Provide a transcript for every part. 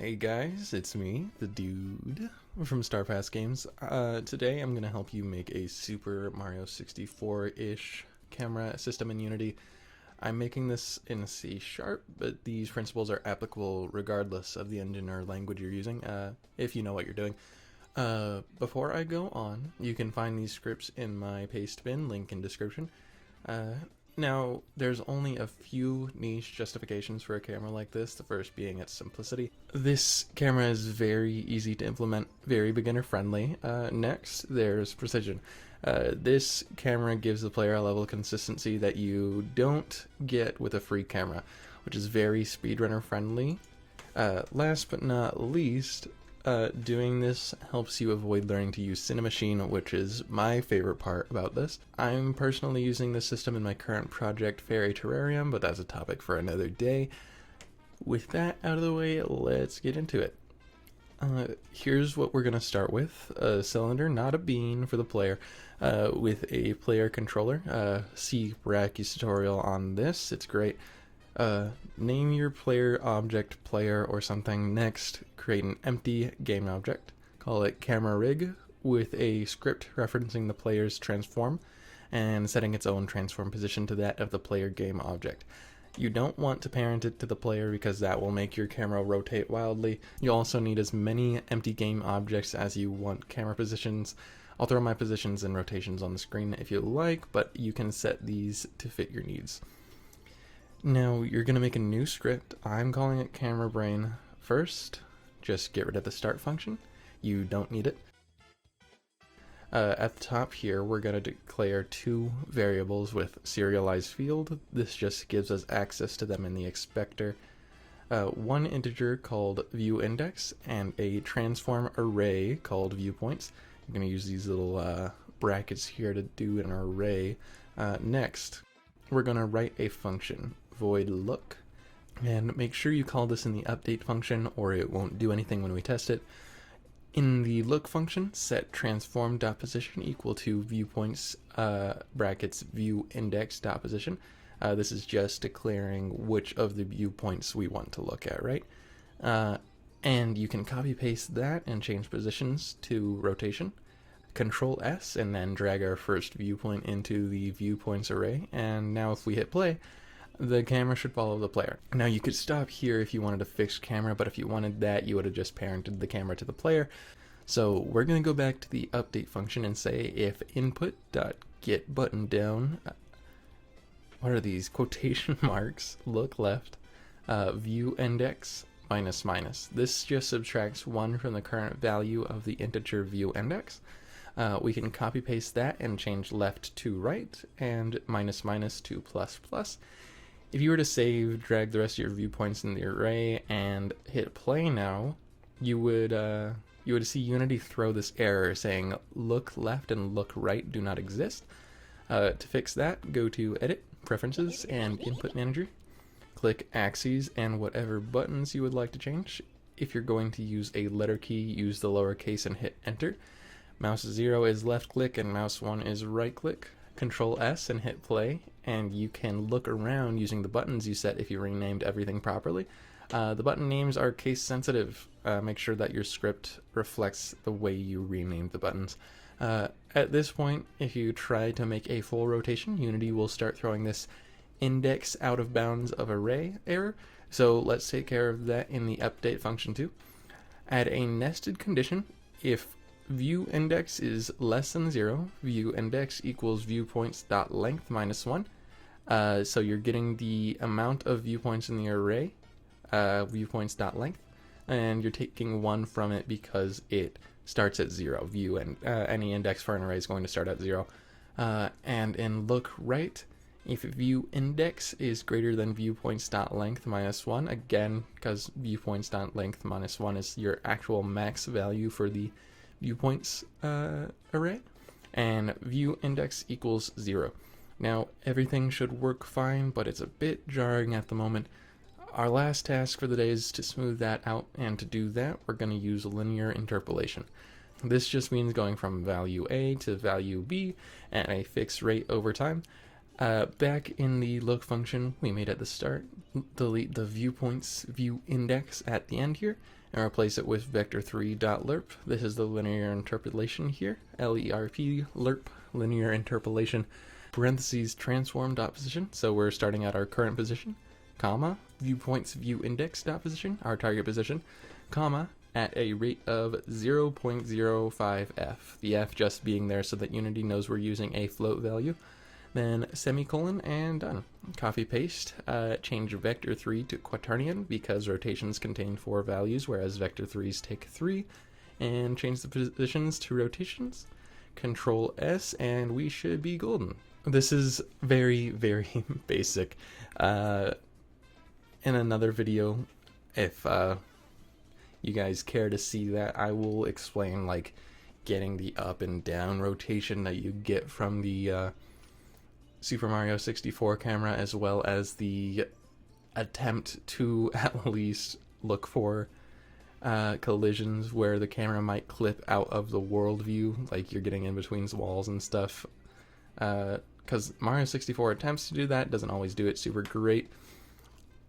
Hey guys, it's me, the dude from StarPass Games. Today I'm going to help you make a Super Mario 64-ish camera system in Unity. I'm making this in C#, but these principles are applicable regardless of the engine or language you're using, if you know what you're doing. Before I go on, you can find these scripts in my paste bin, link in description. Now, there's only a few niche justifications for a camera like this, the first being its simplicity. This camera is very easy to implement, very beginner friendly. Next, there's precision. This camera gives the player a level of consistency that you don't get with a free camera, which is very speedrunner friendly. Last but not least, doing this helps you avoid learning to use Cinemachine, which is my favorite part about this. I'm personally using this system in my current project, Fairy Terrarium, but that's a topic for another day. With that out of the way, let's get into it. Here's what we're going to start with. A cylinder, not a bean, for the player, with a player controller. See Bracky's tutorial on this, it's great. Name your player object player or something. Next, create an empty game object. Call it camera rig with a script referencing the player's transform and setting its own transform position to that of the player game object. You don't want to parent it to the player because that will make your camera rotate wildly. You also need as many empty game objects as you want camera positions. I'll throw my positions and rotations on the screen if you like, but you can set these to fit your needs. Now, you're going to make a new script. I'm calling it Camera Brain. First, just get rid of the start function. You don't need it. At the top here, we're going to declare two variables with serialized field. This just gives us access to them in the expector. One integer called viewIndex and a transform array called viewpoints. I'm going to use these little brackets here to do an array. Next, we're going to write a function, void look, and make sure you call this in the update function or it won't do anything when we test it. In the look function, set transform.position equal to viewpoints brackets viewIndex.position. This is just declaring which of the viewpoints we want to look at, right? And you can copy paste that and change positions to rotation. Control S and then drag our first viewpoint into the viewpoints array, and now if we hit play, the camera should follow the player. Now you could stop here if you wanted a fixed camera, but if you wanted that, you would have just parented the camera to the player. So we're going to go back to the update function and say if input.getButtonDown, what are these quotation marks, look left, viewIndex minus minus. This just subtracts 1 from the current value of the integer viewIndex. We can copy paste that and change left to right and minus minus to plus plus. If you were to save, drag the rest of your viewpoints in the array and hit play now, you would see Unity throw this error saying look left and look right do not exist. To fix that, go to Edit, Preferences, and Input Manager. Click Axes and whatever buttons you would like to change. If you're going to use a letter key, use the lowercase and hit Enter. Mouse 0 is left click and mouse 1 is right click. Control S and hit play, and you can look around using the buttons you set if you renamed everything properly. The button names are case sensitive. Make sure that your script reflects the way you renamed the buttons. At this point, if you try to make a full rotation, Unity will start throwing this index out of bounds of array error. So let's take care of that in the update function too. Add a nested condition. If viewIndex is less than 0, viewIndex equals viewpoints.length minus 1. So you're getting the amount of viewpoints in the array, viewpoints.length, and you're taking 1 from it because it starts at 0. Any index for an array is going to start at 0. And in look right, if viewIndex is greater than viewpoints.length minus 1, again, because viewpoints.length minus 1 is your actual max value for the viewpoints array, and viewIndex equals 0. Now everything should work fine, but it's a bit jarring at the moment. Our last task for the day is to smooth that out, and to do that we're going to use linear interpolation. This just means going from value A to value B at a fixed rate over time. Back in the look function we made at the start, delete the viewpoints view index at the end here and replace it with vector3.lerp. This is the linear interpolation here, LERP, lerp, linear interpolation, parentheses transform.position, so we're starting at our current position, comma, viewpoints view index.position, our target position, comma, at a rate of 0.05f, the f just being there so that Unity knows we're using a float value, then semicolon, and done. Copy paste, change vector3 to quaternion because rotations contain 4 values, whereas vector3s take 3, and change the positions to rotations. Control S, and we should be golden. This is very, very basic. In another video, if you guys care to see that, I will explain like getting the up and down rotation that you get from the Super Mario 64 camera, as well as the attempt to at least look for collisions where the camera might clip out of the world view, like you're getting in between walls and stuff. Because Mario 64 attempts to do that, doesn't always do it super great.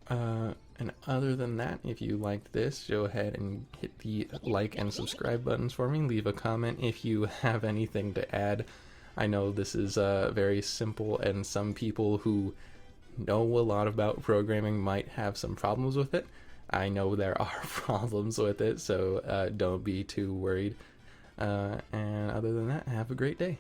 And other than that, if you liked this, go ahead and hit the like and subscribe buttons for me. Leave a comment if you have anything to add. I know this is very simple, and some people who know a lot about programming might have some problems with it. I know there are problems with it, so don't be too worried. And other than that, have a great day.